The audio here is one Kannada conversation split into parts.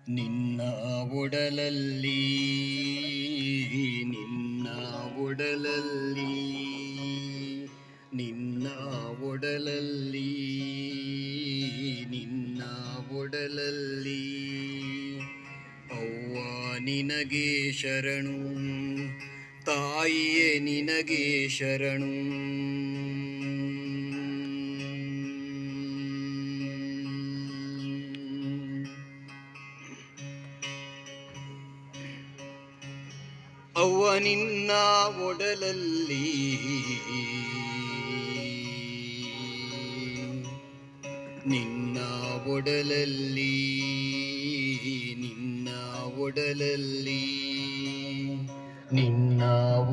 ನಿನ್ನ ಒಡಲಲ್ಲಿ ನಿನ್ನ ಒಡಲಲ್ಲಿ ನಿನ್ನ ಒಡಲಲ್ಲಿ ನಿನ್ನ ಒಡಲಲ್ಲಿ ಅವ್ವ ನಿನಗೆ ಶರಣು, ತಾಯಿಯೇ ನಿನಗೆ ಶರಣು. ಅವ್ವ ನಿನ್ನ ಒಡಲಲ್ಲಿ ನಿನ್ನ ಒಡಲಲ್ಲಿ ನಿನ್ನ ಒಡಲಲ್ಲಿ ನಿನ್ನ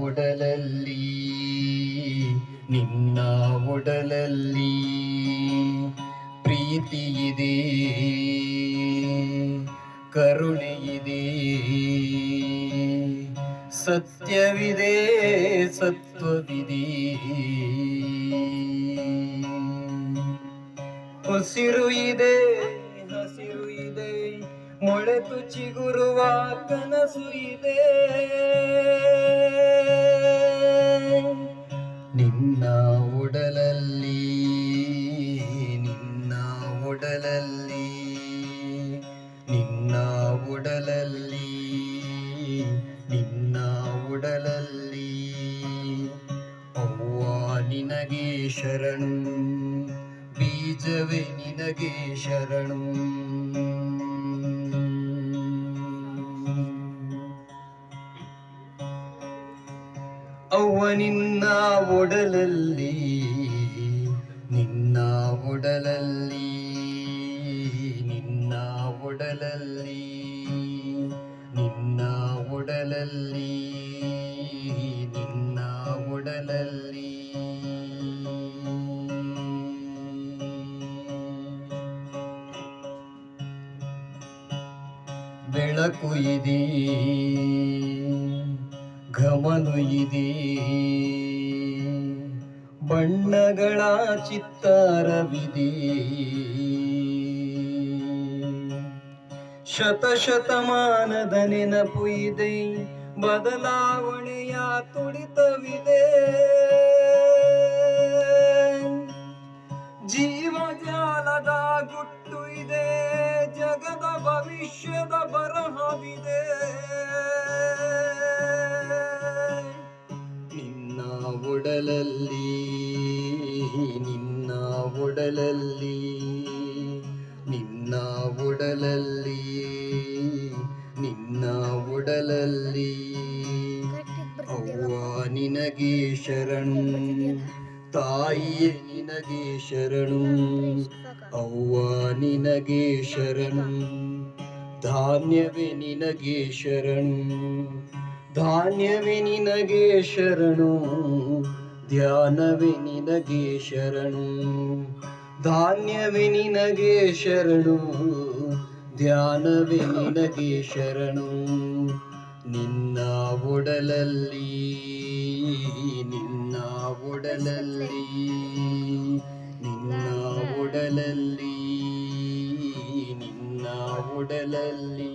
ಒಡಲಲ್ಲಿ ನಿನ್ನ ಒಡಲಲ್ಲಿ ಪ್ರೀತಿ ಇದೆ, ಕರುಣೆ ಇದೆ, ಸತ್ಯವಿದೆ, ಸತ್ವವಿದೆ, ಉಸಿರು ಇದೆ, ಹಸಿರು ಇದೆ, ಮೊಳೆತು ಚಿಗುರುವ ಕನಸು ಇದೆ. ನಿನ್ನ ಒಡಲಲ್ಲಿ ನಿನ್ನ ಒಡಲಲ್ಲಿ ನಿನ್ನ ಒಡಲಲ್ಲಿ ನಿನ್ನ ಒಡಲಲ್ಲಿ ಅವ್ವ ನಿನಗೆ ಶರಣು, ಬೀಜವೇ ನಿನಗೆ ಶರಣು. ಅವ್ವ ನಿನ್ನ ಒಡಲಲ್ಲಿ ನಿನ್ನ ಒಡಲಲ್ಲಿ ನಿನ್ನ ಒಡಲಲ್ಲಿ ನಿನ್ನ ಒಡಲಲ್ಲಿ ನಿನ್ನ ಒಡಲಲ್ಲಿ ಬೆಳಕು ಇದೆ, ಘಮನು ಇದೆ, ಬಣ್ಣಗಳ ಚಿತ್ತಾರವಿದೆ, ಶತಶತಮಾನದ ನೆನಪು ಇದೆ, ಬದಲಾವಣೆಯ ತುಡಿತವಿದೆ, ಜೀವಜಾಲದ ಗುಟ್ಟು ಇದೆ, ಜಗದ ಭವಿಷ್ಯದ ಬರಹವಿದೆ. ನಿನ್ನ ಒಡಲಲ್ಲಿ ನಿನ್ನ ಒಡಲಲ್ಲಿ ನಿನ್ನ ಒಡಲಲ್ಲಿ ನಿನ್ನ ಒಡಲಲ್ಲಿ ಅವ್ವ ನಿನಗೆ ಶರಣು, ತಾಯಿಯೇ ನಿನಗೆ ಶರಣು. ಅವ್ವ ನಿನಗೆ ಶರಣು, ಧಾನ್ಯವೇ ನಿನಗೆ ಶರಣು, ಧಾನ್ಯವೇ ನಿನಗೆ ಶರಣು, ಧ್ಯಾನವೇ ನಿನಗೆ ಶರಣು, ಧಾನ್ಯವೇ ನಿನಗೆ ಶರಣು, ಧ್ಯಾನವೇ ನಿನಗೆ ಶರಣು. ನಿನ್ನ ಒಡಲಲ್ಲಿ ನಿನ್ನ ಒಡಲಲ್ಲಿ ನಿನ್ನ ಒಡಲಲ್ಲಿ ನಿನ್ನ ಒಡಲಲ್ಲಿ